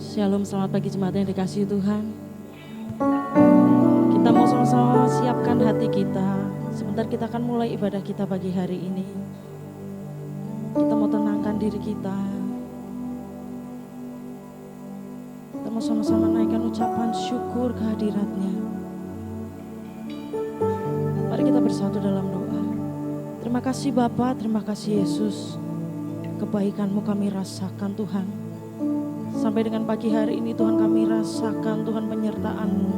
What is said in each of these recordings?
Shalom, selamat pagi jemaat yang dikasihi Tuhan. Kita mau sama-sama siapkan hati kita. Sebentar kita akan mulai ibadah kita pagi hari ini. Kita mau tenangkan diri kita. Kita mau sama-sama naikkan ucapan syukur kehadiratnya. Mari kita bersatu dalam doa. Terima kasih Bapa, terima kasih Yesus. Kebaikan-Mu kami rasakan Tuhan. Sampai dengan pagi hari ini Tuhan kami rasakan Tuhan penyertaan-Mu.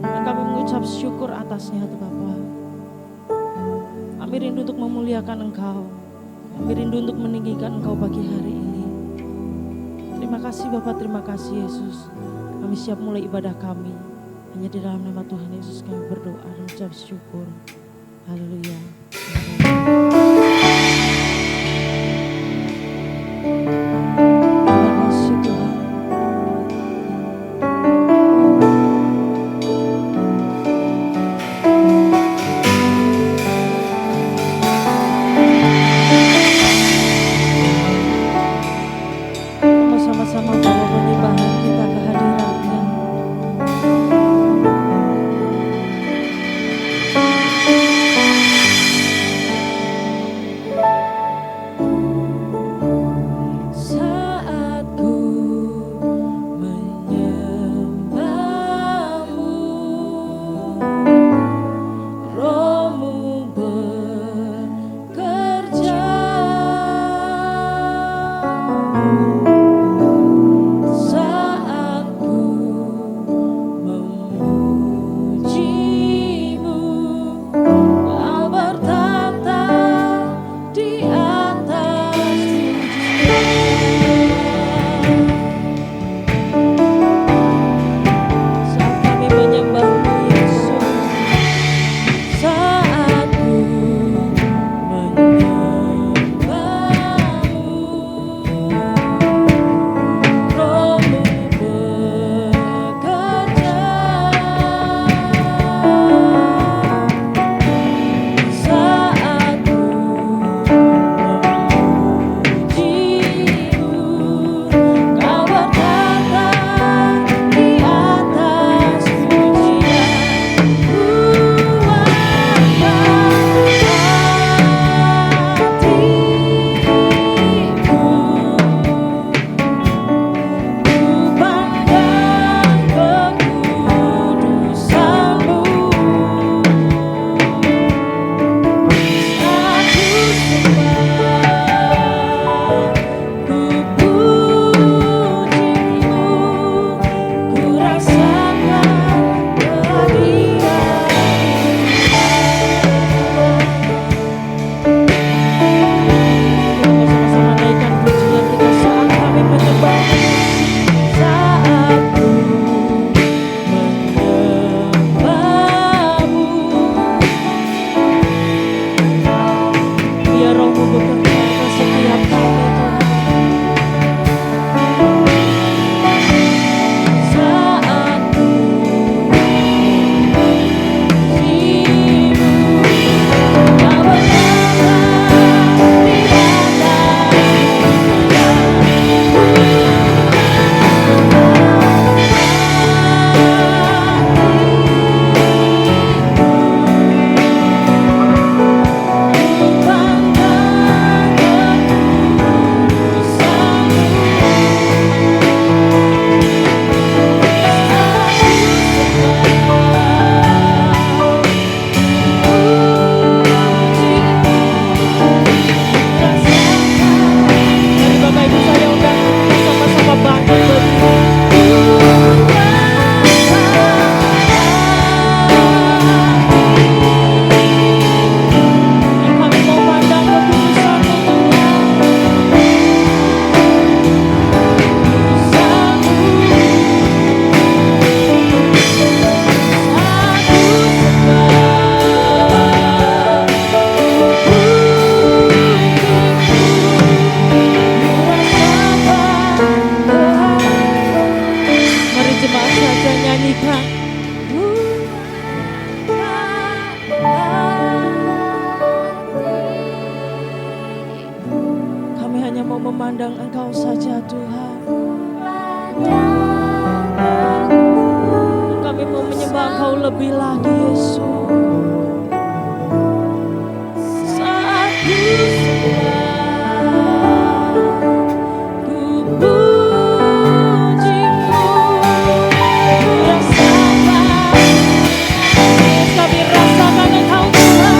Dan kami mengucap syukur atasnya Tuhan Bapa. Kami rindu untuk memuliakan Engkau. Kami rindu untuk meninggikan Engkau pagi hari ini. Terima kasih Bapa, terima kasih Yesus. Kami siap mulai ibadah kami. Hanya di dalam nama Tuhan Yesus kami berdoa dan mengucap syukur. Haleluya. lebih lagi Yesus. Saat ku sembah, ku pujimu, ku rasakan, Yesus kami rasakan Engkau Tuhan.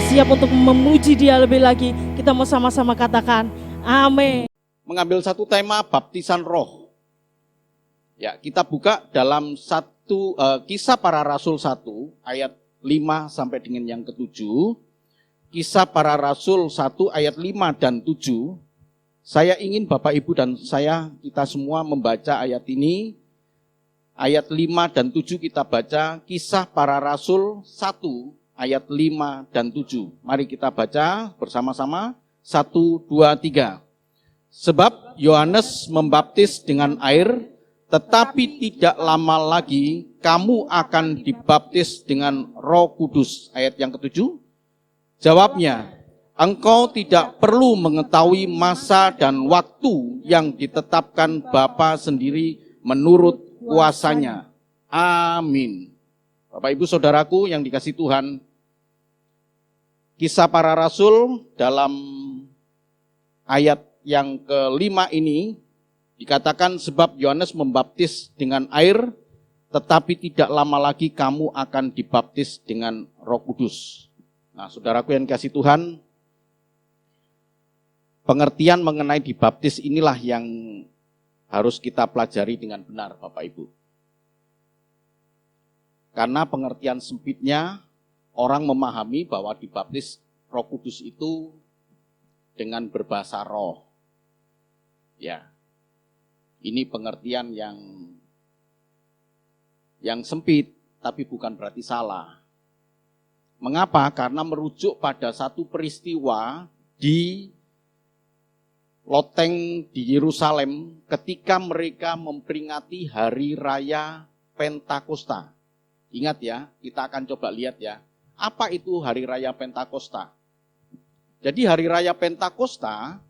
Siap untuk memuji Dia lebih lagi. Kita mau sama-sama katakan amin. Mengambil satu tema baptisan roh. Ya, kita buka dalam Kisah Para Rasul 1 ayat 5 sampai dengan yang ke-7. Kisah Para Rasul 1 ayat 5 dan 7. Saya ingin Bapak Ibu dan kita semua membaca ayat ini. Ayat 5 dan 7 kita baca Kisah Para Rasul 1 ayat 5 dan 7. Mari kita baca bersama-sama. 1, 2, 3. Sebab Yohanes membaptis dengan air, tetapi tidak lama lagi kamu akan dibaptis dengan Roh Kudus. Ayat yang ke-7. Jawabnya, engkau tidak perlu mengetahui masa dan waktu yang ditetapkan Bapa sendiri menurut kuasanya. Amin. Bapak Ibu Saudaraku yang dikasihi Tuhan, Kisah Para Rasul dalam ayat yang ke-5 ini dikatakan sebab Yohanes membaptis dengan air, tetapi tidak lama lagi kamu akan dibaptis dengan Roh Kudus. Nah, saudaraku yang dikasihi Tuhan, pengertian mengenai dibaptis inilah yang harus kita pelajari dengan benar, Bapak Ibu. Karena pengertian sempitnya orang memahami bahwa dibaptis Roh Kudus itu dengan berbahasa roh. Ya. Ini pengertian yang sempit, tapi bukan berarti salah. Mengapa? Karena merujuk pada satu peristiwa di loteng di Yerusalem ketika mereka memperingati hari raya Pentakosta. Ingat ya, kita akan coba lihat ya, apa itu hari raya Pentakosta? Jadi hari raya Pentakosta,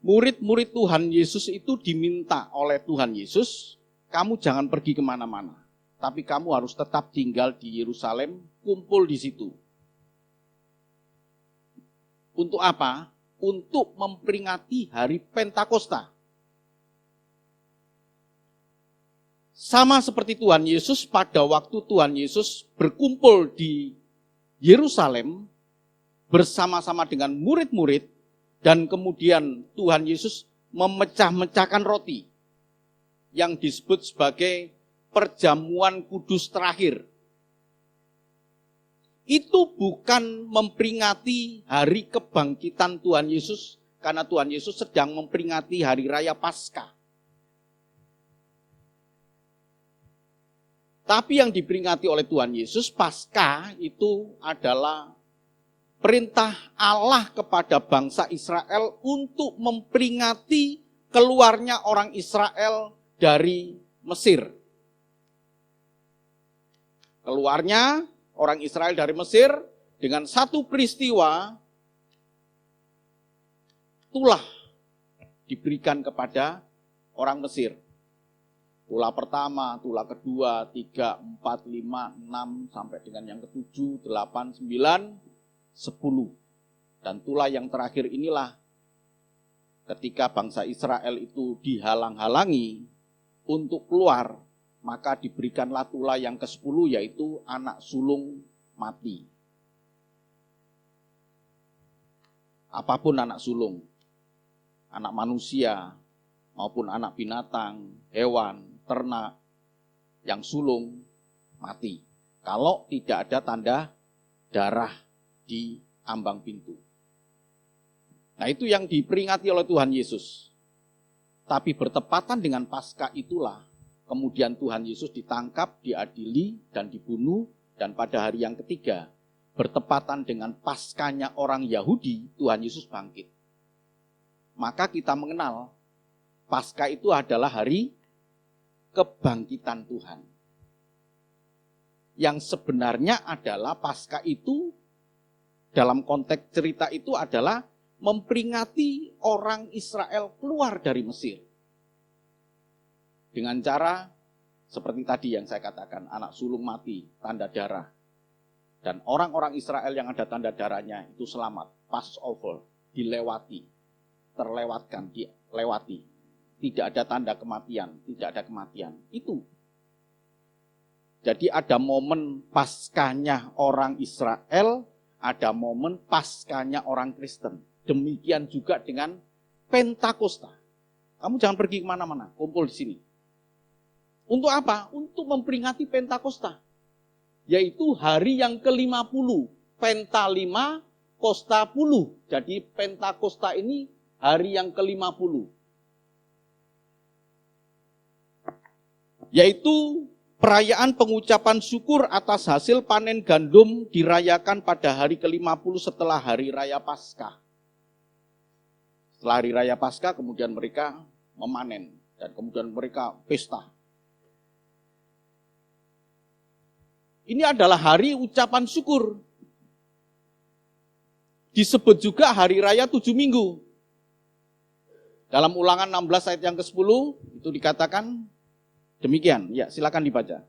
murid-murid Tuhan Yesus itu diminta oleh Tuhan Yesus, kamu jangan pergi kemana-mana, tapi kamu harus tetap tinggal di Yerusalem, kumpul di situ. Untuk apa? Untuk memperingati hari Pentakosta. Sama seperti Tuhan Yesus, pada waktu Tuhan Yesus berkumpul di Yerusalem bersama-sama dengan murid-murid, dan kemudian Tuhan Yesus memecah-mecahkan roti yang disebut sebagai perjamuan kudus terakhir. Itu bukan memperingati hari kebangkitan Tuhan Yesus, karena Tuhan Yesus sedang memperingati hari raya Paskah. Tapi yang diperingati oleh Tuhan Yesus, Paskah itu adalah perintah Allah kepada bangsa Israel untuk memperingati keluarnya orang Israel dari Mesir. Keluarnya orang Israel dari Mesir dengan satu peristiwa, tulah diberikan kepada orang Mesir. Tulah pertama, tulah kedua, 3, 4, 5, 6, sampai dengan yang ke-7, 8, 9, 10. Dan tulah yang terakhir inilah ketika bangsa Israel itu dihalang-halangi untuk keluar, maka diberikanlah tulah yang ke-10, yaitu anak sulung mati. Apapun anak sulung, anak manusia maupun anak binatang, hewan, ternak yang sulung mati. Kalau tidak ada tanda darah di ambang pintu. Nah, itu yang diperingati oleh Tuhan Yesus. Tapi bertepatan dengan Paskah itulah kemudian Tuhan Yesus ditangkap, diadili, dan dibunuh. Dan pada hari yang ketiga, bertepatan dengan Paskahnya orang Yahudi, Tuhan Yesus bangkit. Maka kita mengenal Paskah itu adalah hari kebangkitan Tuhan. Yang sebenarnya adalah Paskah itu, dalam konteks cerita itu adalah memperingati orang Israel keluar dari Mesir. Dengan cara seperti tadi yang saya katakan, anak sulung mati, tanda darah. Dan orang-orang Israel yang ada tanda darahnya itu selamat, Passover, dilewati, terlewatkan, dilewati. Tidak ada tanda kematian, tidak ada kematian. Itu. Jadi ada momen Paskahnya orang Israel, ada momen Paskahnya orang Kristen. Demikian juga dengan Pentakosta. Kamu jangan pergi kemana-mana, kumpul di sini. Untuk apa? Untuk memperingati Pentakosta. Yaitu hari yang ke-50. Penta 5, Kosta 10. Jadi Pentakosta ini hari yang ke-50. Yaitu perayaan pengucapan syukur atas hasil panen gandum dirayakan pada hari ke-50 setelah hari raya Paskah. Setelah hari raya Paskah kemudian mereka memanen dan kemudian mereka pesta. Ini adalah hari ucapan syukur. Disebut juga hari raya 7 minggu. Dalam Ulangan 16 ayat yang ke-10 itu dikatakan demikian. Ya, silakan dibaca.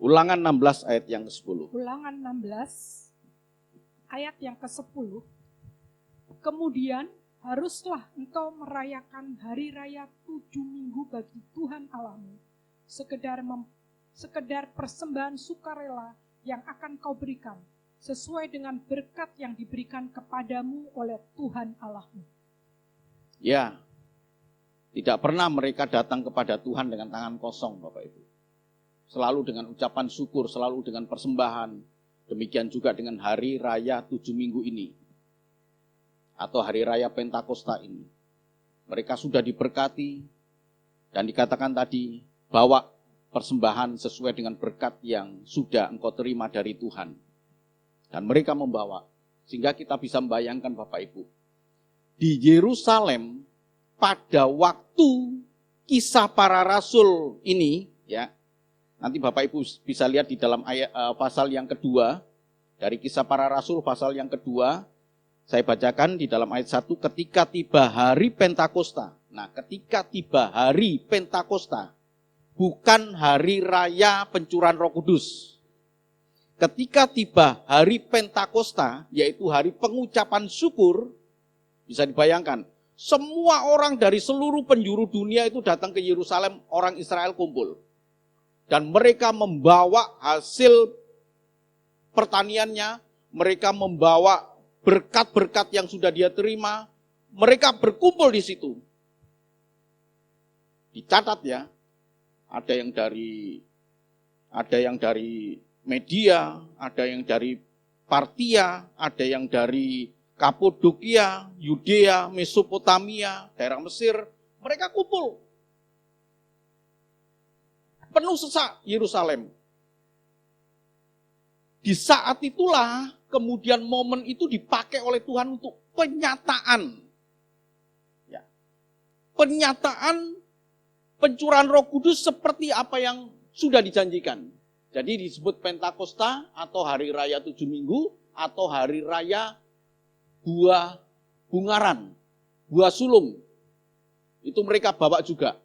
Ulangan 16 ayat yang ke-10. Ulangan 16 ayat yang ke-10. Kemudian haruslah engkau merayakan hari raya 7 minggu bagi Tuhan Allahmu. Sekedar persembahan sukarela yang akan kau berikan, sesuai dengan berkat yang diberikan kepadamu oleh Tuhan Allahmu. Ya, Tidak pernah mereka datang kepada Tuhan dengan tangan kosong, Bapak Ibu. Selalu dengan ucapan syukur, selalu dengan persembahan. Demikian juga dengan hari raya 7 minggu ini. Atau hari raya Pentakosta ini. Mereka sudah diberkati dan dikatakan tadi, bawa persembahan sesuai dengan berkat yang sudah engkau terima dari Tuhan. Dan mereka membawa, sehingga kita bisa membayangkan Bapak Ibu. Di Yerusalem, pada waktu kisah para rasul ini, ya, nanti Bapak Ibu bisa lihat di dalam ayat pasal yang kedua, dari kisah para rasul pasal yang kedua, saya bacakan di dalam ayat 1, ketika tiba hari Pentakosta. Nah, ketika tiba hari Pentakosta, bukan hari raya pencurahan Roh Kudus. Ketika tiba hari Pentakosta, yaitu hari pengucapan syukur, bisa dibayangkan, semua orang dari seluruh penjuru dunia itu datang ke Yerusalem, orang Israel kumpul. Dan mereka membawa hasil pertaniannya, mereka membawa berkat-berkat yang sudah dia terima, mereka berkumpul di situ. Dicatat ya, ada yang dari Media, ada yang dari Partia, ada yang dari Kapodokia, Yudea, Mesopotamia, daerah Mesir, mereka kumpul. Penuh sesak Yerusalem. Di saat itulah kemudian momen itu dipakai oleh Tuhan untuk penyataan. Ya. Penyataan pencurahan Roh Kudus seperti apa yang sudah dijanjikan. Jadi disebut Pentakosta atau hari raya 7 minggu atau hari raya buah bungaran, buah sulung. Itu mereka bawa juga.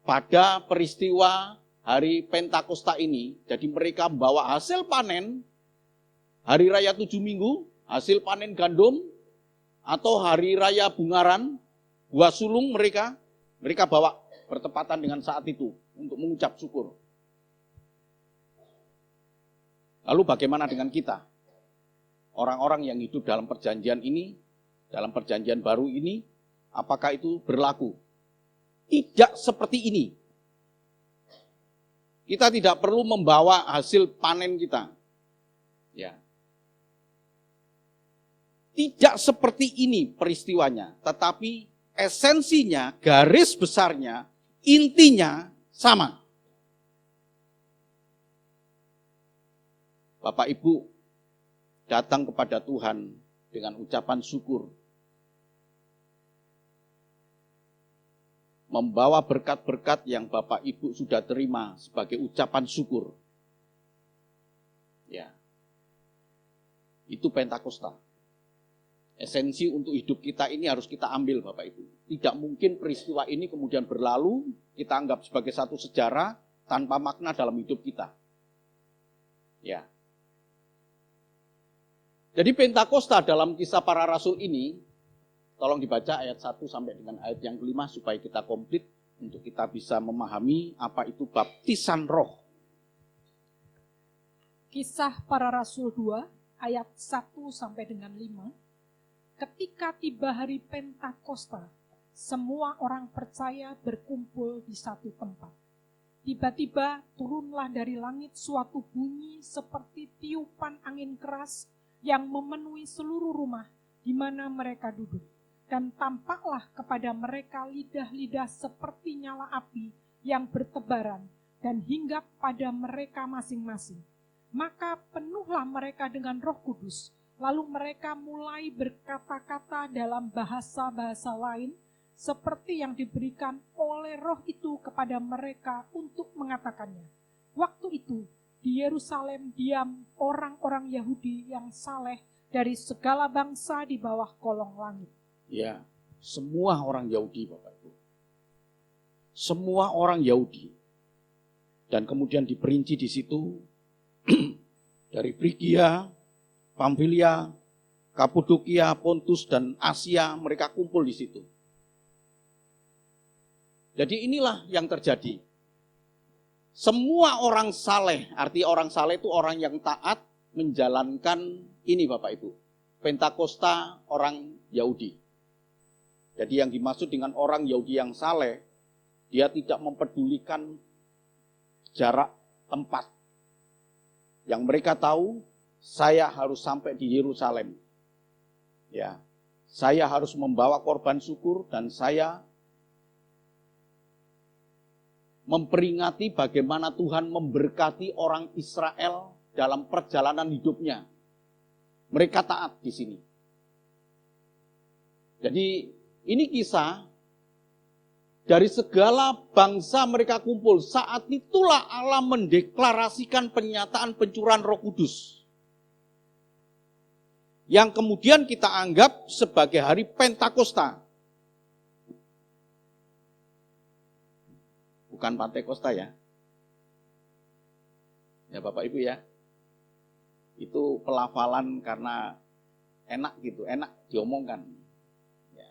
Pada peristiwa hari Pentakosta ini, jadi mereka membawa hasil panen, hari raya 7 minggu, hasil panen gandum, atau hari raya bungaran, buah sulung mereka bawa bertepatan dengan saat itu untuk mengucap syukur. Lalu bagaimana dengan kita? Orang-orang yang hidup dalam perjanjian ini, dalam perjanjian baru ini, apakah itu berlaku? Tidak seperti ini. Kita tidak perlu membawa hasil panen kita. Ya. Tidak seperti ini peristiwanya, tetapi esensinya, garis besarnya, intinya sama. Bapak Ibu datang kepada Tuhan dengan ucapan syukur. Membawa berkat-berkat yang Bapak Ibu sudah terima sebagai ucapan syukur. Ya. Itu Pentakosta. Esensi untuk hidup kita ini harus kita ambil Bapak Ibu. Tidak mungkin peristiwa ini kemudian berlalu, kita anggap sebagai satu sejarah tanpa makna dalam hidup kita. Ya. Jadi Pentakosta dalam kisah para rasul ini, tolong dibaca ayat 1 sampai dengan ayat yang kelima supaya kita komplit untuk kita bisa memahami apa itu baptisan roh. Kisah para Rasul 2 ayat 1 sampai dengan 5. Ketika tiba hari Pentakosta, semua orang percaya berkumpul di satu tempat. Tiba-tiba turunlah dari langit suatu bunyi seperti tiupan angin keras yang memenuhi seluruh rumah di mana mereka duduk. Dan tampaklah kepada mereka lidah-lidah seperti nyala api yang bertebaran dan hinggap pada mereka masing-masing. Maka penuhlah mereka dengan Roh Kudus, lalu mereka mulai berkata-kata dalam bahasa-bahasa lain, seperti yang diberikan oleh Roh itu kepada mereka untuk mengatakannya. Waktu itu, di Yerusalem diam orang-orang Yahudi yang saleh dari segala bangsa di bawah kolong langit. Ya, semua orang Yahudi Bapak Ibu. Semua orang Yahudi. Dan kemudian diperinci di situ dari Frigia, Pamfilia, Kapodokia, Pontus dan Asia, mereka kumpul di situ. Jadi inilah yang terjadi. Semua orang saleh, arti orang saleh itu orang yang taat menjalankan ini Bapak Ibu. Pentakosta orang Yahudi. Jadi yang dimaksud dengan orang Yahudi yang saleh, dia tidak mempedulikan jarak tempat. Yang mereka tahu, saya harus sampai di Yerusalem. Ya, saya harus membawa korban syukur dan saya memperingati bagaimana Tuhan memberkati orang Israel dalam perjalanan hidupnya. Mereka taat di sini. Jadi ini kisah dari segala bangsa mereka kumpul. Saat itulah Allah mendeklarasikan penyataan pencurahan Roh Kudus. Yang kemudian kita anggap sebagai hari Pentakosta. Bukan Pantekosta ya. Ya Bapak Ibu ya. Itu pelafalan karena enak gitu, enak diomongkan. Ya.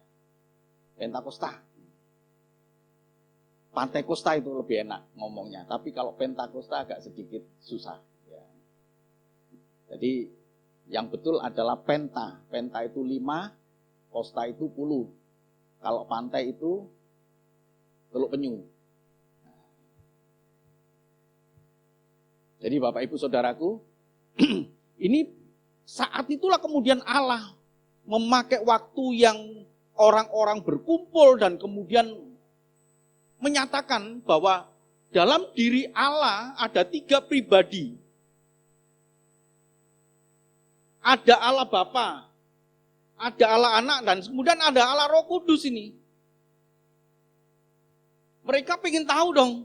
Pentakosta. Pantekosta itu lebih enak ngomongnya, tapi kalau Pentakosta agak sedikit susah. Ya. Jadi yang betul adalah penta. Penta itu 5, kosta itu 10. Kalau pantai itu Teluk Penyu. Jadi Bapak Ibu Saudaraku, ini saat itulah kemudian Allah memakai waktu yang orang-orang berkumpul dan kemudian menyatakan bahwa dalam diri Allah ada 3 pribadi. Ada Allah Bapa, ada Allah Anak, dan kemudian ada Allah Roh Kudus ini. Mereka pengen tahu dong,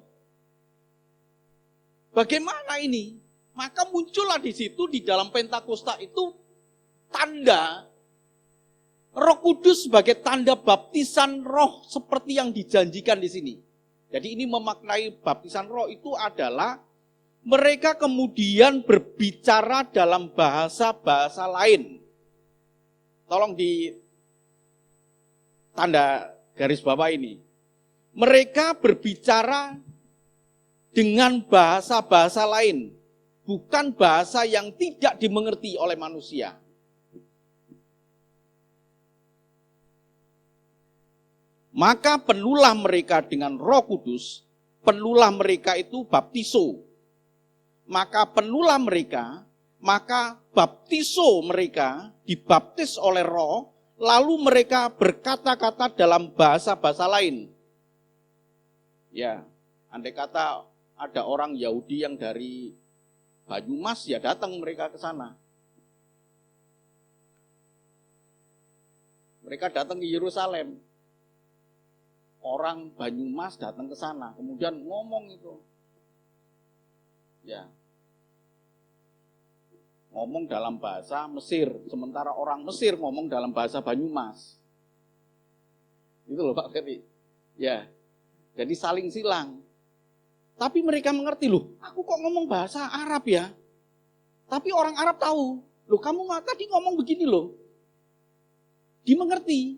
bagaimana ini? Maka muncullah di situ di dalam Pentakosta itu tanda Roh Kudus sebagai tanda baptisan roh seperti yang dijanjikan di sini. Jadi ini memaknai baptisan roh itu adalah mereka kemudian berbicara dalam bahasa-bahasa lain. Tolong di tanda garis bawah ini. Mereka berbicara dengan bahasa-bahasa lain. Bukan bahasa yang tidak dimengerti oleh manusia. Maka penuhlah mereka dengan Roh Kudus. Penuhlah mereka itu baptiso. Maka penuhlah mereka, maka baptiso mereka, dibaptis oleh roh, lalu mereka berkata-kata dalam bahasa-bahasa lain. Ya, andai kata ada orang Yahudi yang dari Banyumas, ya datang mereka ke sana. Mereka datang ke Yerusalem. Orang Banyumas datang ke sana, kemudian ngomong itu. Ya, ngomong dalam bahasa Mesir, sementara orang Mesir ngomong dalam bahasa Banyumas. Itu loh Pak Ferry. Ya, jadi saling silang. Tapi mereka mengerti loh, aku kok ngomong bahasa Arab ya. Tapi orang Arab tahu, loh kamu tadi ngomong begini loh. Dimengerti.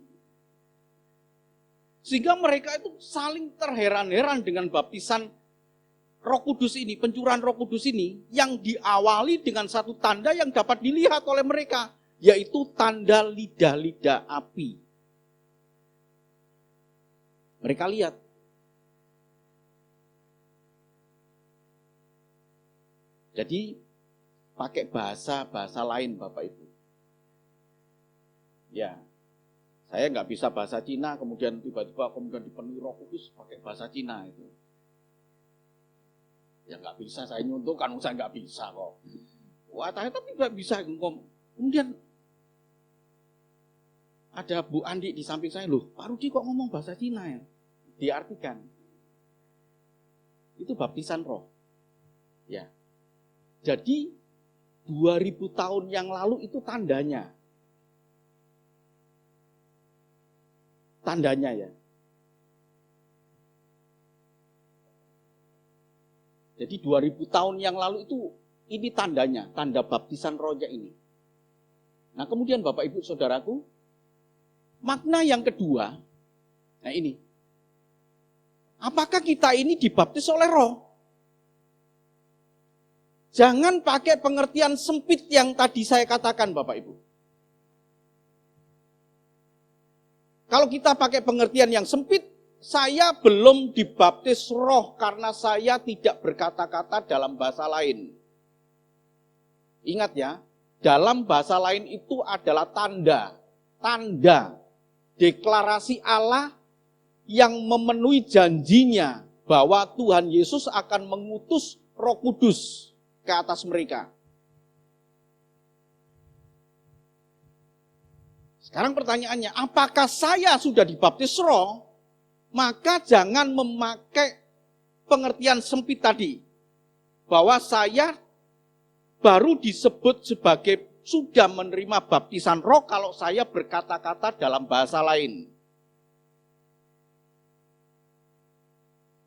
Sehingga mereka itu saling terheran-heran dengan baptisan Roh Kudus ini, pencurahan Roh Kudus ini, yang diawali dengan satu tanda yang dapat dilihat oleh mereka, yaitu tanda lidah-lidah api. Mereka lihat. Jadi, pakai bahasa-bahasa lain Bapak Ibu. Ya, saya nggak bisa bahasa Cina, kemudian tiba-tiba dipenuhi Roh Kudus pakai bahasa Cina itu. Ya nggak bisa saya nyuntukkan, saya nggak bisa kok. Wah, tapi nggak bisa. Kemudian ada Bu Andi di samping saya, loh Pak Rudi kok ngomong bahasa Cina ya? Diartikan. Itu baptisan roh. Ya. Jadi 2000 tahun yang lalu itu tandanya. Tandanya ya. Jadi 2000 tahun yang lalu itu ini tandanya, tanda baptisan rohnya ini. Nah kemudian Bapak Ibu Saudaraku, makna yang kedua, nah ini. Apakah kita ini dibaptis oleh roh? Jangan pakai pengertian sempit yang tadi saya katakan Bapak Ibu. Kalau kita pakai pengertian yang sempit, saya belum dibaptis roh karena saya tidak berkata-kata dalam bahasa lain. Ingat ya, dalam bahasa lain itu adalah tanda deklarasi Allah yang memenuhi janjinya bahwa Tuhan Yesus akan mengutus Roh Kudus ke atas mereka. Sekarang pertanyaannya, apakah saya sudah dibaptis roh? Maka jangan memakai pengertian sempit tadi. Bahwa saya baru disebut sebagai sudah menerima baptisan roh kalau saya berkata-kata dalam bahasa lain.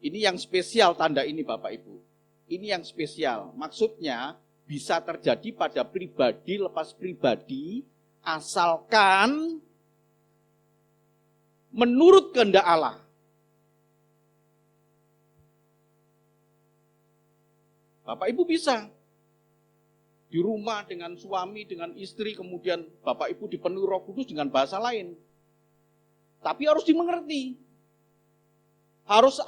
Ini yang spesial tanda ini Bapak Ibu. Ini yang spesial. Maksudnya bisa terjadi pada pribadi lepas pribadi asalkan menurut kehendak Allah. Bapak Ibu bisa di rumah dengan suami, dengan istri, kemudian Bapak Ibu dipenuhi Roh Kudus dengan bahasa lain. Tapi harus dimengerti. Harus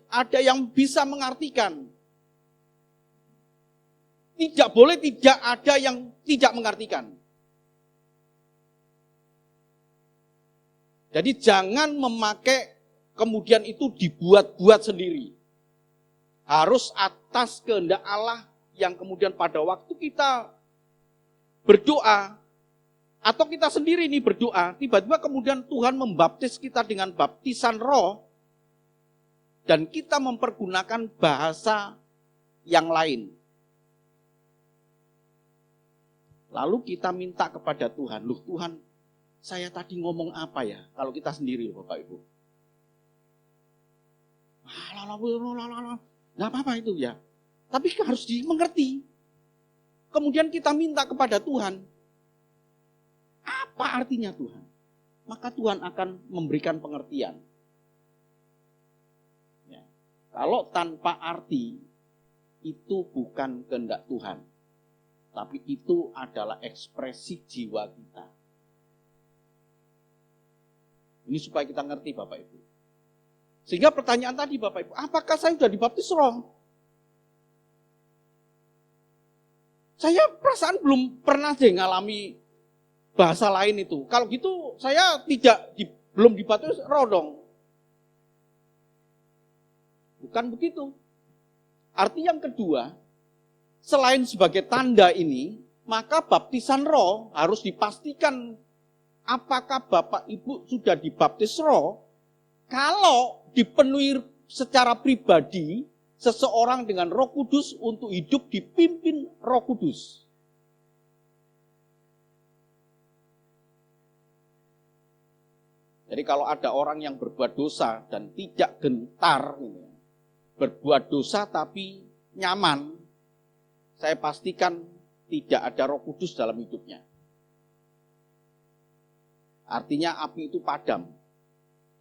ada yang bisa mengartikan. Tidak boleh tidak ada yang tidak mengartikan. Jadi jangan memakai kemudian itu dibuat-buat sendiri. Harus atas kehendak Allah yang kemudian pada waktu kita berdoa, atau kita sendiri ini berdoa, tiba-tiba kemudian Tuhan membaptis kita dengan baptisan roh, dan kita mempergunakan bahasa yang lain. Lalu kita minta kepada Tuhan, loh Tuhan, saya tadi ngomong apa ya? Kalau kita sendiri Bapak Ibu. Nggak apa-apa itu ya. Tapi harus dimengerti. Kemudian kita minta kepada Tuhan. Apa artinya Tuhan? Maka Tuhan akan memberikan pengertian. Ya. Kalau tanpa arti, itu bukan kehendak Tuhan. Tapi itu adalah ekspresi jiwa kita. Ini supaya kita ngerti Bapak Ibu. Sehingga pertanyaan tadi Bapak Ibu, apakah saya sudah dibaptis roh? Saya perasaan belum pernah ngalami bahasa lain itu. Kalau gitu saya belum dibaptis roh dong. Bukan begitu. Arti yang kedua, selain sebagai tanda ini, maka baptisan roh harus dipastikan apakah Bapak Ibu sudah dibaptis roh. Kalau dipenuhi secara pribadi, seseorang dengan Roh Kudus untuk hidup dipimpin Roh Kudus. Jadi kalau ada orang yang berbuat dosa dan tidak gentar, berbuat dosa tapi nyaman, saya pastikan tidak ada Roh Kudus dalam hidupnya. Artinya api itu padam.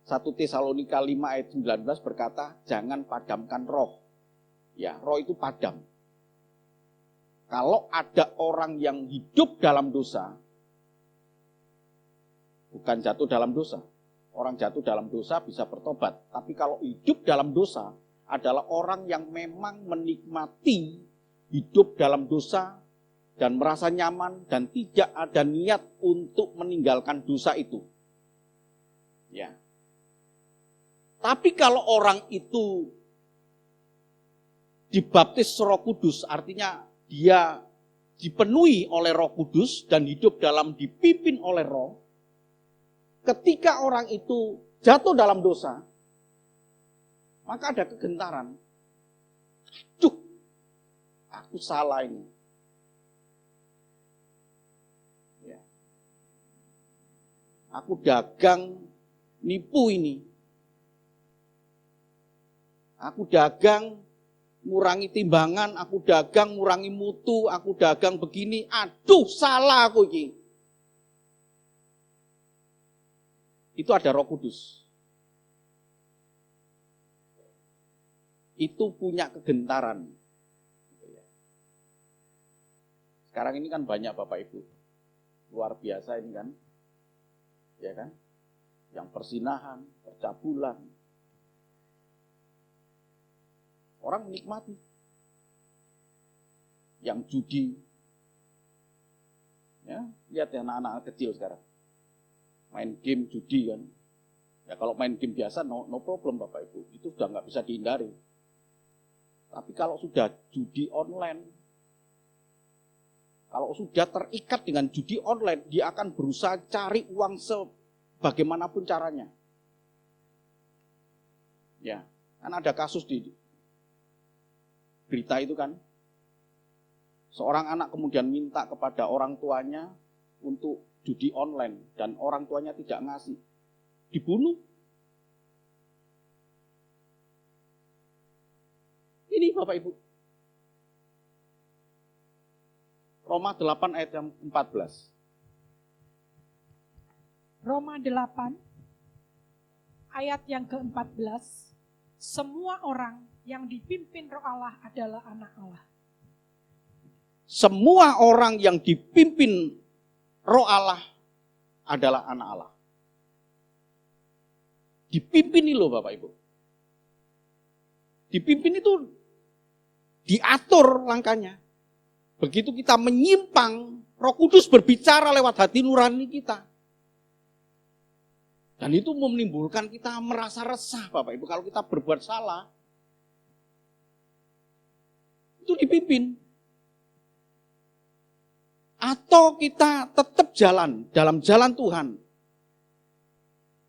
1 Tesalonika 5 ayat 19 berkata, jangan padamkan roh. Ya, roh itu padam. Kalau ada orang yang hidup dalam dosa, bukan jatuh dalam dosa. Orang jatuh dalam dosa bisa bertobat. Tapi kalau hidup dalam dosa adalah orang yang memang menikmati hidup dalam dosa dan merasa nyaman dan tidak ada niat untuk meninggalkan dosa itu. Ya. Tapi kalau orang itu dibaptis Roh Kudus, artinya dia dipenuhi oleh Roh Kudus dan hidup dalam dipimpin oleh Roh, ketika orang itu jatuh dalam dosa, maka ada kegentaran. Aduh, aku salah ini. Ya. Aku dagang nipu ini. Aku dagang ngurangi timbangan, aku dagang ngurangi mutu, aku dagang begini. Aduh, salah aku ini. Itu ada Roh Kudus. Itu punya kegentaran. Sekarang ini kan banyak Bapak Ibu. Luar biasa ini kan. Ya kan? yang persinahan, percabulan. Orang menikmati. Yang judi. Ya, lihat ya anak-anak kecil sekarang. Main game judi kan. Ya kalau main game biasa no problem Bapak Ibu. Itu sudah nggak bisa dihindari. Tapi kalau sudah judi online, kalau sudah terikat dengan judi online, dia akan berusaha cari uang sebagaimanapun caranya. Ya, kan ada kasus di berita itu kan. Seorang anak kemudian minta kepada orang tuanya untuk judi online dan orang tuanya tidak ngasih. Dibunuh. Ini Bapak Ibu. Roma 8 ayat yang 14. Roma 8 ayat yang ke-14. Semua orang yang dipimpin Roh Allah adalah anak Allah. Semua orang yang dipimpin Roh Allah adalah anak Allah. Dipimpin ini loh Bapak Ibu. Dipimpin itu diatur langkahnya. Begitu kita menyimpang, Roh Kudus berbicara lewat hati nurani kita. Dan itu menimbulkan kita merasa resah Bapak Ibu. Kalau kita berbuat salah, itu dipimpin. Atau kita tetap jalan dalam jalan Tuhan.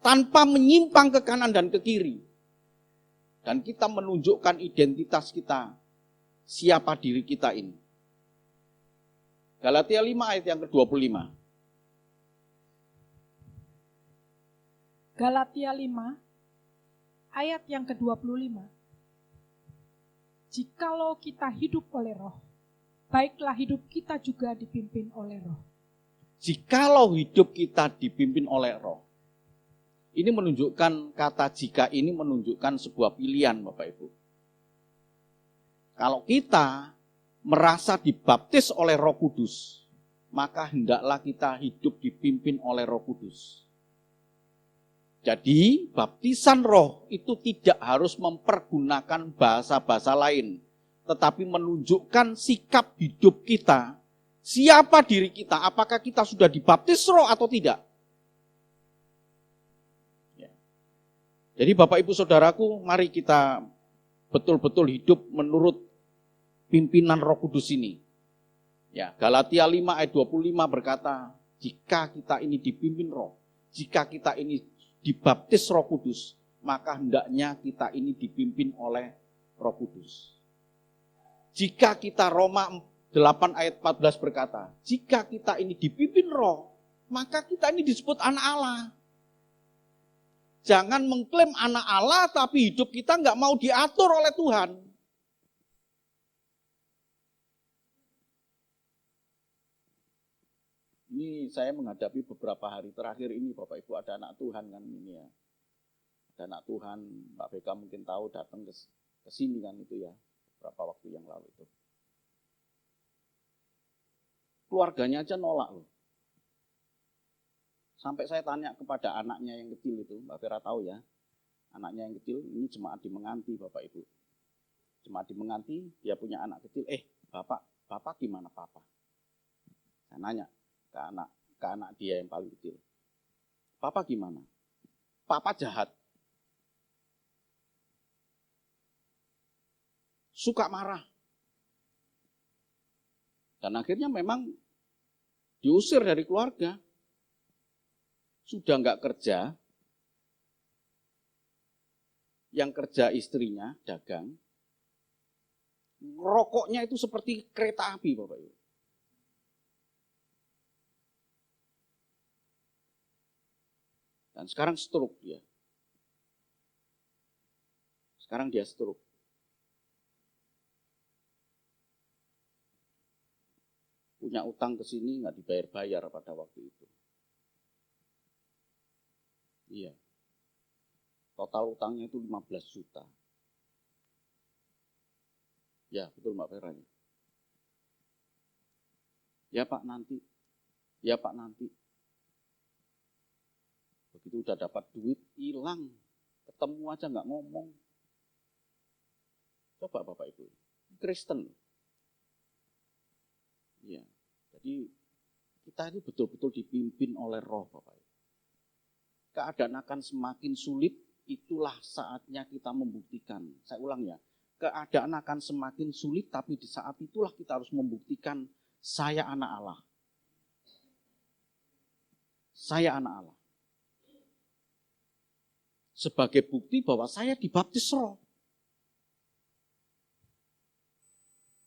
Tanpa menyimpang ke kanan dan ke kiri. Dan kita menunjukkan identitas kita. Siapa diri kita ini. Galatia 5 ayat yang ke-25. Galatia 5 ayat yang ke-25. Jikalau kita hidup oleh Roh, baiklah hidup kita juga dipimpin oleh Roh. Jikalau hidup kita dipimpin oleh Roh. Ini menunjukkan, kata jika ini menunjukkan sebuah pilihan Bapak Ibu. Kalau kita merasa dibaptis oleh Roh Kudus, maka hendaklah kita hidup dipimpin oleh Roh Kudus. Jadi, baptisan Roh itu tidak harus mempergunakan bahasa-bahasa lain, tetapi menunjukkan sikap hidup kita. Siapa diri kita? Apakah kita sudah dibaptis Roh atau tidak? Jadi Bapak Ibu Saudaraku, mari kita betul-betul hidup menurut pimpinan Roh Kudus ini. Ya, Galatia 5 ayat 25 berkata, jika kita ini dipimpin Roh, jika kita ini dibaptis Roh Kudus, maka hendaknya kita ini dipimpin oleh Roh Kudus. Jika kita Roma 8 ayat 14 berkata, jika kita ini dipimpin Roh, maka kita ini disebut anak Allah. Jangan mengklaim anak Allah, tapi hidup kita nggak mau diatur oleh Tuhan. Ini saya menghadapi beberapa hari terakhir ini, Bapak Ibu, ada anak Tuhan kan ini ya. Ada anak Tuhan, Mbak Beka mungkin tahu, datang ke sini kan itu ya, beberapa waktu yang lalu itu. Keluarganya aja nolak loh. Sampai saya tanya kepada anaknya yang kecil itu, Mbak Vera tahu ya, anaknya yang kecil, ini jemaat di Menganti Bapak Ibu. Jemaat di Menganti, dia punya anak kecil, Bapak gimana Papa? Saya nanya ke anak dia yang paling kecil. Papa gimana? Papa jahat. Suka marah. Dan akhirnya memang diusir dari keluarga. Sudah nggak kerja, yang kerja istrinya, dagang, rokoknya itu seperti kereta api Bapak Ibu. Dan sekarang stroke dia. Sekarang dia stroke. Punya utang ke sini nggak dibayar-bayar pada waktu itu. Iya. Total utangnya itu 15 juta. Ya, betul Mbak Vera. Ya Pak nanti. Ya Pak nanti. Begitu udah dapat duit, hilang. Ketemu aja nggak ngomong. Coba Bapak Ibu, Kristen. Ya, jadi kita ini betul-betul dipimpin oleh Roh Bapak Ibu. Keadaan akan semakin sulit, itulah saatnya kita membuktikan. Saya ulang ya, keadaan akan semakin sulit, tapi di saat itulah kita harus membuktikan saya anak Allah. Saya anak Allah. Sebagai bukti bahwa saya dibaptis Roh.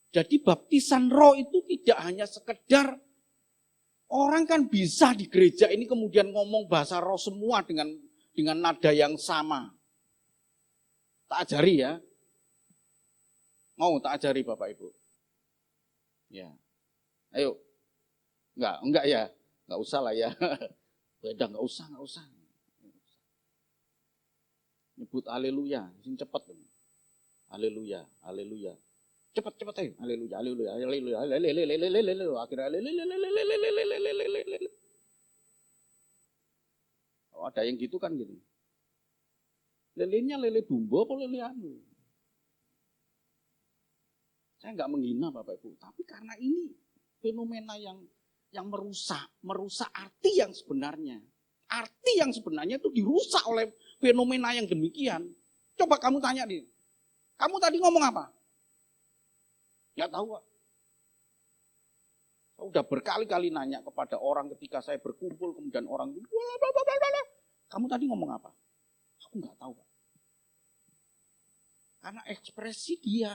Jadi baptisan Roh itu tidak hanya sekedar orang kan bisa di gereja ini kemudian ngomong bahasa Roh semua dengan nada yang sama. Tak ajari ya. Mau tak ajari Bapak Ibu? Ya. Ayo. Enggak ya. Enggak usah lah ya. Beda enggak usah. Nyebut haleluya, sing cepet. Haleluya. Cepat ayo. Haleluya. Akhirnya oh, ada yang gitu kan gitu. Lelenya lele bumbu apa lele anu? Saya enggak menghina Bapak Ibu, tapi karena ini fenomena yang merusak arti yang sebenarnya. Arti yang sebenarnya itu dirusak oleh fenomena yang demikian. Coba kamu tanya nih, kamu tadi ngomong apa? Nggak tahu Pak. Saya udah berkali-kali nanya kepada orang ketika saya berkumpul, kemudian orang, kamu tadi ngomong apa? Aku nggak tahu Pak. Karena ekspresi dia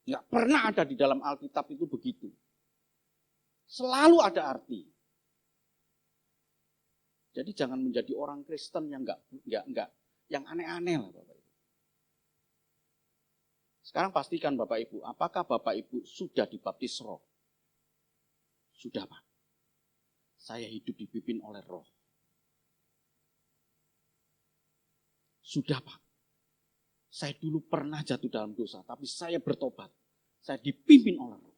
nggak pernah ada di dalam Alkitab itu begitu. Selalu ada arti. Jadi jangan menjadi orang Kristen yang enggak yang aneh-aneh lah Bapak Ibu. Sekarang pastikan Bapak Ibu, apakah Bapak Ibu sudah dibaptis Roh? Sudah Pak. Saya hidup dipimpin oleh Roh. Sudah Pak. Saya dulu pernah jatuh dalam dosa, tapi saya bertobat. Saya dipimpin oleh Roh.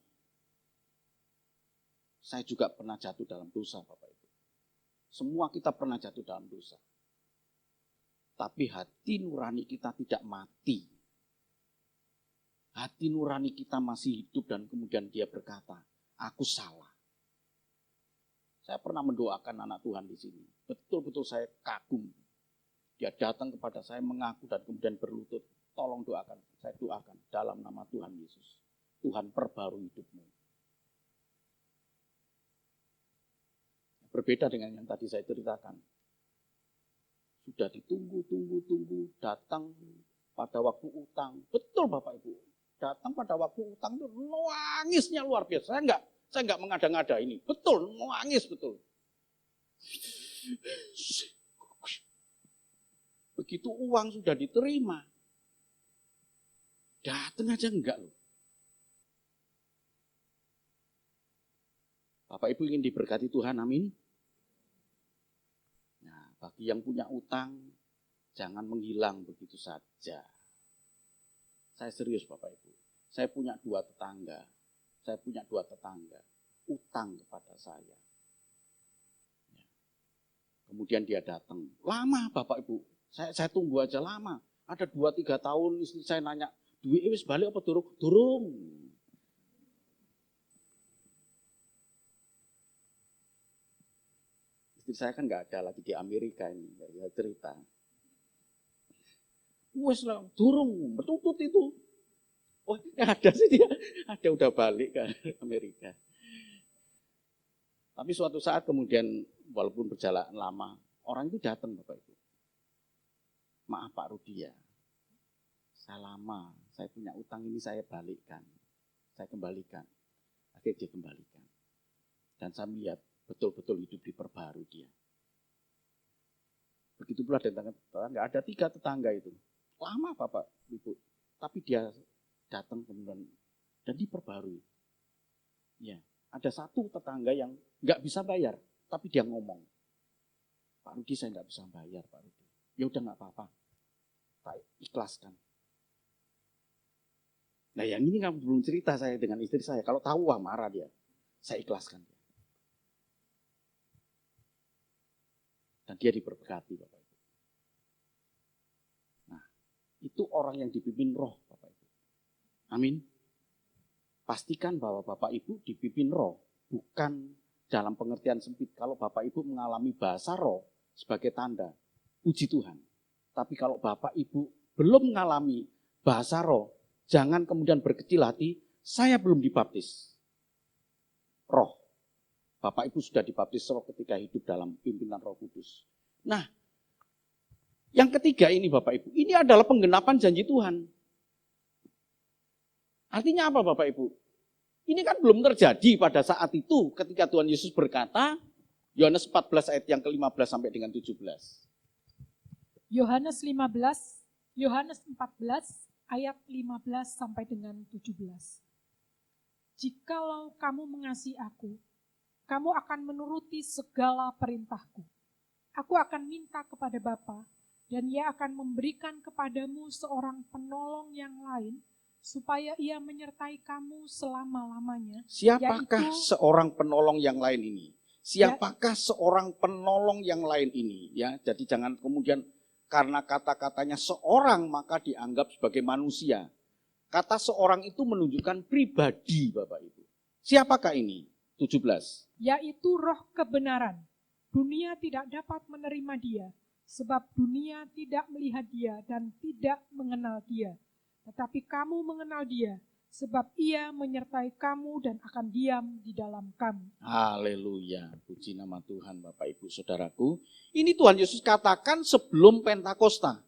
Saya juga pernah jatuh dalam dosa Bapak Ibu. Semua kita pernah jatuh dalam dosa. Tapi hati nurani kita tidak mati. Hati nurani kita masih hidup dan kemudian dia berkata, aku salah. Saya pernah mendoakan anak Tuhan di sini. Betul-betul saya kagum. Dia datang kepada saya mengaku dan kemudian berlutut. Tolong doakan. Saya doakan dalam nama Tuhan Yesus. Tuhan perbarui hidupmu. Berbeda dengan yang tadi saya ceritakan. Sudah ditunggu, datang pada waktu utang. Betul Bapak Ibu. Datang pada waktu utang itu nangisnya luar biasa. Saya enggak mengada-ngada ini. Betul, nangis betul. Begitu uang sudah diterima. Datang aja enggak loh. Bapak Ibu ingin diberkati Tuhan, amin. Nah, bagi yang punya utang, jangan menghilang begitu saja. Saya serius Bapak Ibu. Saya punya dua tetangga. Utang kepada saya. Ya. Kemudian dia datang. Lama Bapak Ibu. Saya tunggu aja lama. Ada 2-3 tahun istri saya nanya, duit wis balik apa durung? Durung. Istri saya kan nggak ada lagi di Amerika ini, nggak cerita. Wes lah, durung, bertutut itu. Oh, ada sih dia, ada udah balik ke Amerika. Tapi suatu saat kemudian, walaupun berjalan lama, orang itu datang Bapak Ibu. Maaf Pak Rudi ya, saya lama, saya punya utang ini saya balikkan, saya kembalikan. Akhirnya dia kembalikan. Dan saya melihat betul-betul hidup diperbarui dia. Begitu pula dengan tetangga, ada 3 tetangga itu. Lama Bapak Ibu, tapi dia datang kemudian dan diperbarui. Ya, ada 1 tetangga yang nggak bisa bayar, tapi dia ngomong, Pak Rudi saya nggak bisa bayar Pak Rudi. Ya udah nggak apa-apa, saya ikhlaskan. Nah yang ini kan belum cerita saya dengan istri saya, kalau tahu wah marah dia. Saya ikhlaskan dia. dia diberkati, Bapak Ibu. Nah, itu orang yang dipimpin roh, Bapak Ibu. Amin. Pastikan bahwa Bapak Ibu dipimpin roh, bukan dalam pengertian sempit. Kalau Bapak Ibu mengalami bahasa roh sebagai tanda, puji Tuhan. Tapi kalau Bapak Ibu belum mengalami bahasa roh, jangan kemudian berkecil hati, saya belum dibaptis roh. Bapak Ibu sudah dibaptis roh ketika hidup dalam pimpinan Roh Kudus. Nah, yang ketiga ini Bapak Ibu, ini adalah penggenapan janji Tuhan. Artinya apa Bapak Ibu? Ini kan belum terjadi pada saat itu ketika Tuhan Yesus berkata, Yohanes 14 ayat yang ke-15 sampai dengan 17. Yohanes 14 ayat 15 sampai dengan 17. Jikalau kamu mengasihi aku, kamu akan menuruti segala perintahku. Aku akan minta kepada Bapa, dan Ia akan memberikan kepadamu seorang penolong yang lain, supaya Ia menyertai kamu selama-lamanya. Siapakah yaitu, seorang penolong yang lain ini? Siapakah seorang penolong yang lain ini? Ya, jadi jangan kemudian karena kata-katanya seorang maka dianggap sebagai manusia. Kata seorang itu menunjukkan pribadi, Bapak Ibu. Siapakah ini? 17. Yaitu roh kebenaran. Dunia tidak dapat menerima dia, sebab dunia tidak melihat dia dan tidak mengenal dia. Tetapi kamu mengenal dia, sebab ia menyertai kamu dan akan diam di dalam kamu. Haleluya, puji nama Tuhan Bapak Ibu Saudaraku. Ini Tuhan Yesus katakan sebelum Pentakosta.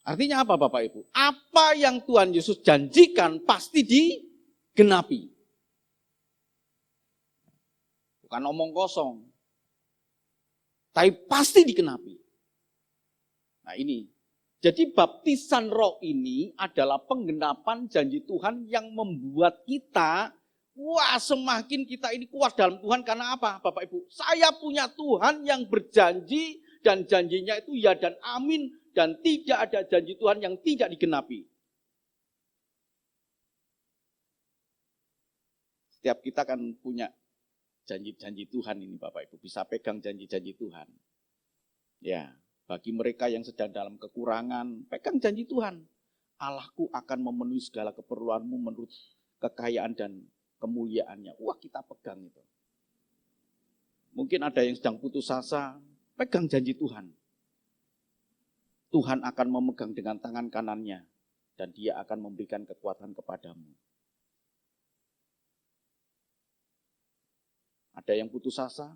Artinya apa Bapak Ibu? Apa yang Tuhan Yesus janjikan pasti digenapi. Bukan omong kosong. Tapi pasti digenapi. Nah ini. Jadi baptisan roh ini adalah penggenapan janji Tuhan yang membuat kita, wah semakin kita ini kuat dalam Tuhan karena apa Bapak Ibu? Saya punya Tuhan yang berjanji dan janjinya itu ya dan amin dan tidak ada janji Tuhan yang tidak digenapi. Setiap kita kan punya janji-janji Tuhan ini Bapak Ibu, bisa pegang janji-janji Tuhan. Ya. Bagi mereka yang sedang dalam kekurangan, pegang janji Tuhan. Allahku akan memenuhi segala keperluanmu menurut kekayaan dan kemuliaannya. Wah kita pegang itu. Mungkin ada yang sedang putus asa, pegang janji Tuhan. Tuhan akan memegang dengan tangan kanannya. Dan dia akan memberikan kekuatan kepadamu. Ada yang putus asa?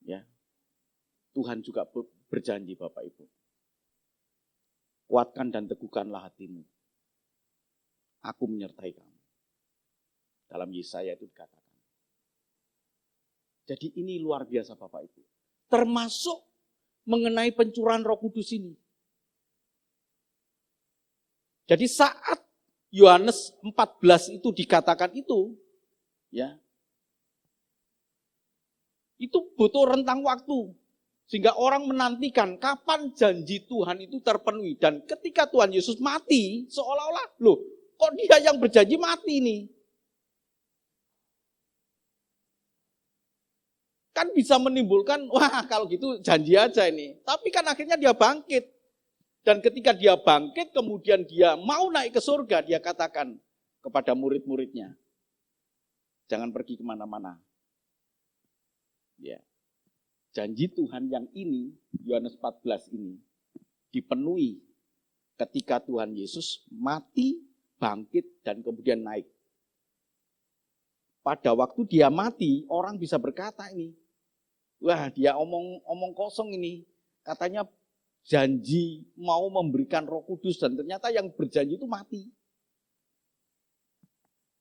Ya. Tuhan juga berjanji Bapak Ibu. Kuatkan dan teguhkanlah hatimu. Aku menyertai kamu. Dalam Yesaya itu dikatakan. Jadi ini luar biasa Bapak Ibu. Termasuk mengenai pencurahan Roh Kudus ini. Jadi saat Yohanes 14 itu dikatakan itu, ya, itu butuh rentang waktu. Sehingga orang menantikan kapan janji Tuhan itu terpenuhi. Dan ketika Tuhan Yesus mati, seolah-olah, loh kok dia yang berjanji mati nih? Kan bisa menimbulkan, wah kalau gitu janji aja ini. Tapi kan akhirnya dia bangkit. Dan ketika dia bangkit, kemudian dia mau naik ke surga, dia katakan kepada murid-muridnya, jangan pergi kemana-mana. Ya. Janji Tuhan yang ini, Yohanes 14 ini, dipenuhi ketika Tuhan Yesus mati, bangkit, dan kemudian naik. Pada waktu dia mati, orang bisa berkata ini, wah dia omong kosong ini, katanya janji mau memberikan Roh Kudus, dan ternyata yang berjanji itu mati.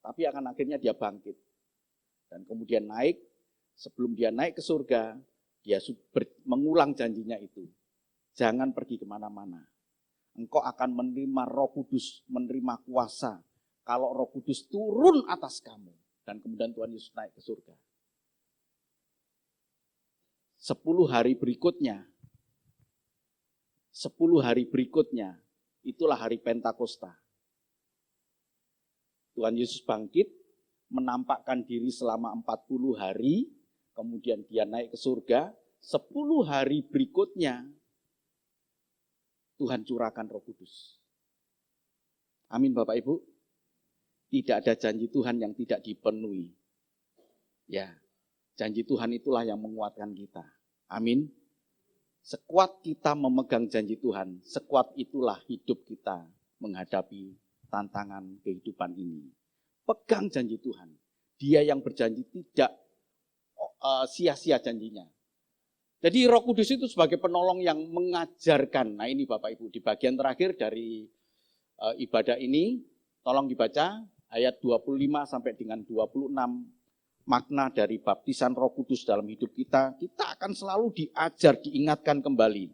Tapi akan akhirnya dia bangkit. Dan kemudian naik, sebelum dia naik ke surga, dia mengulang janjinya itu. Jangan pergi kemana-mana. Engkau akan menerima Roh Kudus, menerima kuasa. Kalau Roh Kudus turun atas kamu. Dan kemudian Tuhan Yesus naik ke surga. 10 hari berikutnya, itulah hari Pentakosta. Tuhan Yesus bangkit, menampakkan diri selama 40 hari, kemudian dia naik ke surga, 10 hari berikutnya Tuhan curahkan Roh Kudus. Amin Bapak Ibu. Tidak ada janji Tuhan yang tidak dipenuhi. Ya, janji Tuhan itulah yang menguatkan kita. Amin. Sekuat kita memegang janji Tuhan, sekuat itulah hidup kita menghadapi tantangan kehidupan ini. Pegang janji Tuhan. Dia yang berjanji tidak sia-sia janjinya. Jadi Roh Kudus itu sebagai penolong yang mengajarkan. Nah ini Bapak Ibu, di bagian terakhir dari ibadah ini, tolong dibaca ayat 25 sampai dengan 26, makna dari baptisan Roh Kudus dalam hidup kita. Kita akan selalu diajar, diingatkan kembali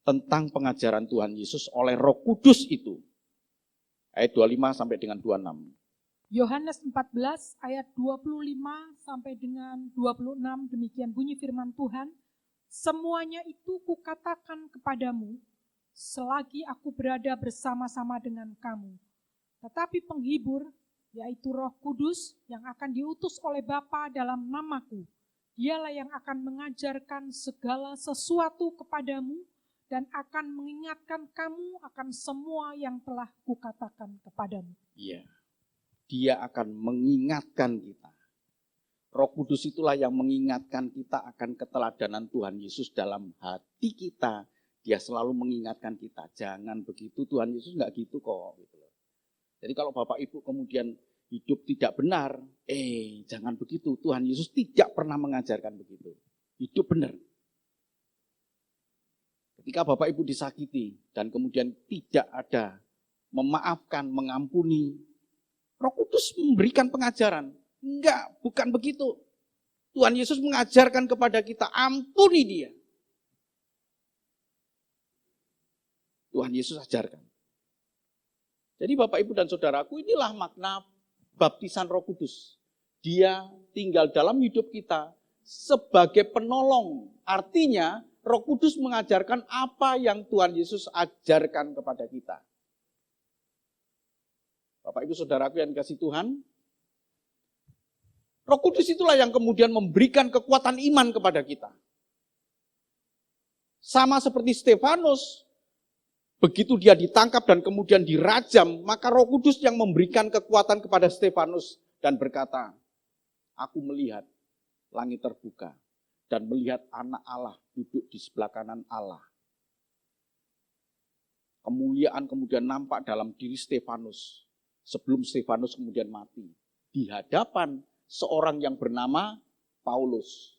tentang pengajaran Tuhan Yesus oleh Roh Kudus itu. Ayat 25 sampai dengan 26. Yohanes 14 ayat 25 sampai dengan 26, demikian bunyi firman Tuhan. Semuanya itu kukatakan kepadamu selagi aku berada bersama-sama dengan kamu. Tetapi penghibur, yaitu Roh Kudus yang akan diutus oleh Bapa dalam namaku, dialah yang akan mengajarkan segala sesuatu kepadamu dan akan mengingatkan kamu akan semua yang telah kukatakan kepadamu. Iya. Dia akan mengingatkan kita. Roh Kudus itulah yang mengingatkan kita akan keteladanan Tuhan Yesus dalam hati kita. Dia selalu mengingatkan kita, jangan begitu, Tuhan Yesus enggak gitu kok. Jadi kalau Bapak Ibu kemudian hidup tidak benar, jangan begitu, Tuhan Yesus tidak pernah mengajarkan begitu. Hidup benar. Ketika Bapak Ibu disakiti dan kemudian tidak ada memaafkan, mengampuni, Roh Kudus memberikan pengajaran. Enggak, bukan begitu. Tuhan Yesus mengajarkan kepada kita, ampuni dia. Tuhan Yesus ajarkan. Jadi Bapak Ibu dan Saudaraku, inilah makna baptisan Roh Kudus. Dia tinggal dalam hidup kita sebagai penolong. Artinya Roh Kudus mengajarkan apa yang Tuhan Yesus ajarkan kepada kita. Bapak Ibu Saudaraku yang dikasihi Tuhan, Roh Kudus itulah yang kemudian memberikan kekuatan iman kepada kita. Sama seperti Stefanus, begitu dia ditangkap dan kemudian dirajam, maka Roh Kudus yang memberikan kekuatan kepada Stefanus dan berkata, aku melihat langit terbuka dan melihat anak Allah duduk di sebelah kanan Allah. Kemuliaan kemudian nampak dalam diri Stefanus. Sebelum Stefanus kemudian mati, di hadapan seorang yang bernama Paulus.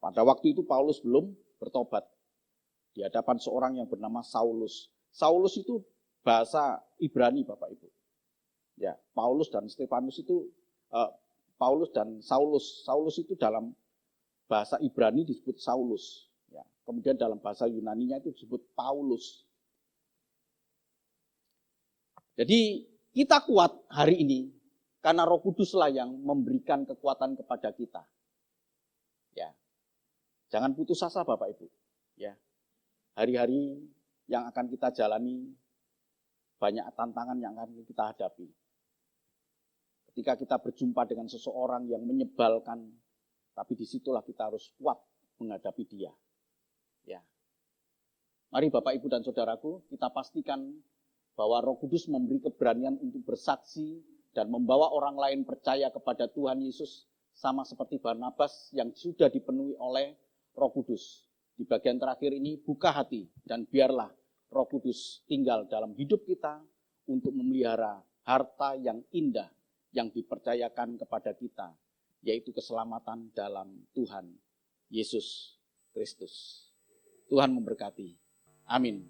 Pada waktu itu Paulus belum bertobat. Di hadapan seorang yang bernama Saulus. Saulus itu bahasa Ibrani Bapak Ibu. Ya, Paulus dan Stefanus itu, Paulus dan Saulus. Saulus itu dalam bahasa Ibrani disebut Saulus. Ya, kemudian dalam bahasa Yunaninya itu disebut Paulus. Jadi kita kuat hari ini karena Roh Kuduslah yang memberikan kekuatan kepada kita. Ya. Jangan putus asa Bapak Ibu. Ya. Hari-hari yang akan kita jalani banyak tantangan yang akan kita hadapi. Ketika kita berjumpa dengan seseorang yang menyebalkan, tapi disitulah kita harus kuat menghadapi dia. Ya. Mari Bapak Ibu dan Saudaraku, kita pastikan bahwa Roh Kudus memberi keberanian untuk bersaksi dan membawa orang lain percaya kepada Tuhan Yesus, sama seperti Barnabas yang sudah dipenuhi oleh Roh Kudus. Di bagian terakhir ini, buka hati dan biarlah Roh Kudus tinggal dalam hidup kita untuk memelihara harta yang indah yang dipercayakan kepada kita, yaitu keselamatan dalam Tuhan Yesus Kristus. Tuhan memberkati. Amin.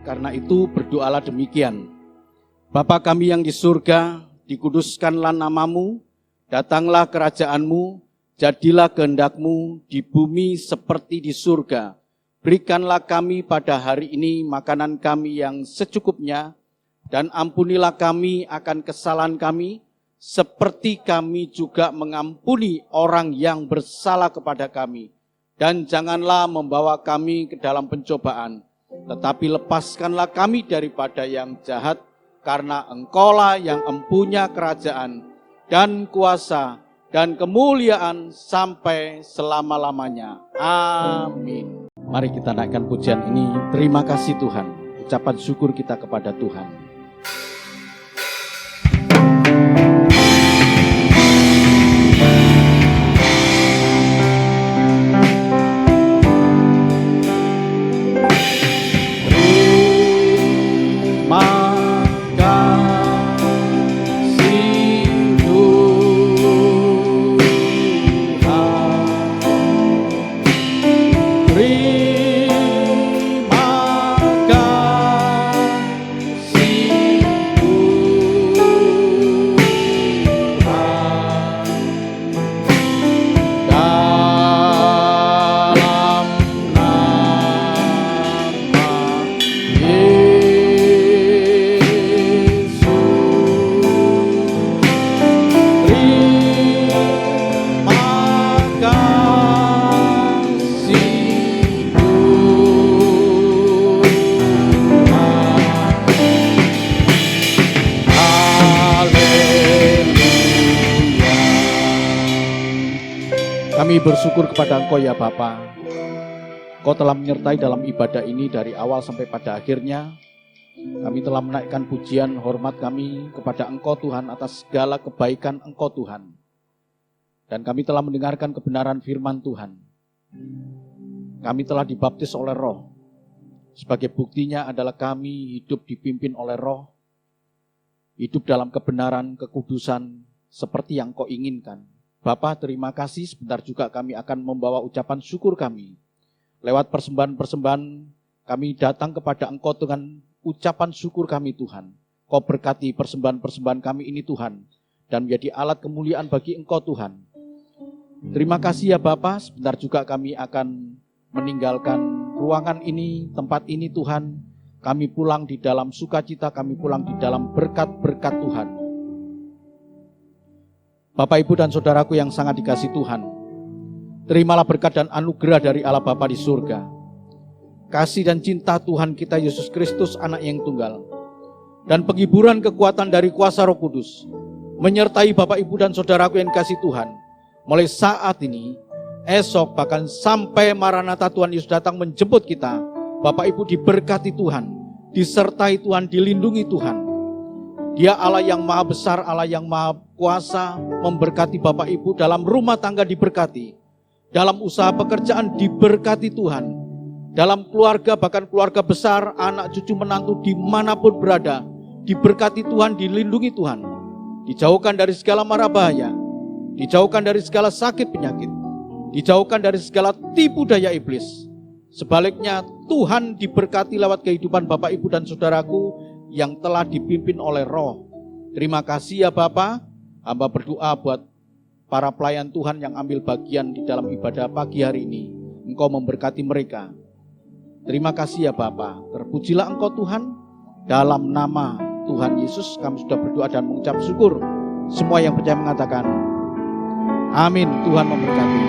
Karena itu berdoalah demikian. Bapa kami yang di surga, dikuduskanlah namamu, datanglah kerajaanmu, Jadilah kehendak-Mu di bumi seperti di surga. Berikanlah kami pada hari ini makanan kami yang secukupnya, dan ampunilah kami akan kesalahan kami, seperti kami juga mengampuni orang yang bersalah kepada kami. Dan janganlah membawa kami ke dalam pencobaan, tetapi lepaskanlah kami daripada yang jahat, karena Engkaulah yang empunya kerajaan dan kuasa dan kemuliaan sampai selama-lamanya. Amin. Mari kita naikkan pujian ini. Terima kasih Tuhan. Ucapan syukur kita kepada Tuhan. Kami bersyukur kepada Engkau ya Bapa. Engkau telah menyertai dalam ibadah ini dari awal sampai pada akhirnya. Kami telah menaikkan pujian hormat kami kepada Engkau Tuhan atas segala kebaikan Engkau Tuhan. Dan kami telah mendengarkan kebenaran firman Tuhan. Kami telah dibaptis oleh Roh. Sebagai buktinya adalah kami hidup dipimpin oleh Roh. Hidup dalam kebenaran, kekudusan seperti yang Engkau inginkan. Bapa, terima kasih. Sebentar juga kami akan membawa ucapan syukur kami. Lewat persembahan-persembahan kami datang kepada Engkau dengan ucapan syukur kami Tuhan. Kau berkati persembahan-persembahan kami ini Tuhan, dan menjadi alat kemuliaan bagi Engkau Tuhan. Terima kasih ya Bapa. Sebentar juga kami akan meninggalkan ruangan ini, tempat ini Tuhan. Kami pulang di dalam sukacita, kami pulang di dalam berkat-berkat Tuhan. Bapak, Ibu, dan Saudaraku yang sangat dikasihi Tuhan, terimalah berkat dan anugerah dari Allah Bapa di surga. Kasih dan cinta Tuhan kita Yesus Kristus, Anak yang tunggal, dan penghiburan kekuatan dari kuasa Roh Kudus, menyertai Bapak, Ibu, dan Saudaraku yang dikasihi Tuhan, mulai saat ini, esok, bahkan sampai Maranatha Tuhan Yesus datang menjemput kita. Bapak, Ibu, diberkati Tuhan, disertai Tuhan, dilindungi Tuhan. Dia Allah yang maha besar, Allah yang maha kuasa, memberkati Bapak Ibu, dalam rumah tangga diberkati, dalam usaha pekerjaan diberkati Tuhan, dalam keluarga, bahkan keluarga besar, anak cucu menantu dimanapun berada, diberkati Tuhan, dilindungi Tuhan, dijauhkan dari segala mara bahaya, dijauhkan dari segala sakit penyakit, dijauhkan dari segala tipu daya iblis. Sebaliknya Tuhan diberkati lewat kehidupan Bapak Ibu dan Saudaraku yang telah dipimpin oleh Roh. Terima kasih ya Bapa. Hamba berdoa buat para pelayan Tuhan yang ambil bagian di dalam ibadah pagi hari ini. Engkau memberkati mereka. Terima kasih ya Bapa. Terpujilah Engkau Tuhan. Dalam nama Tuhan Yesus kami sudah berdoa dan mengucap syukur. Semua yang percaya mengatakan amin. Tuhan memberkati.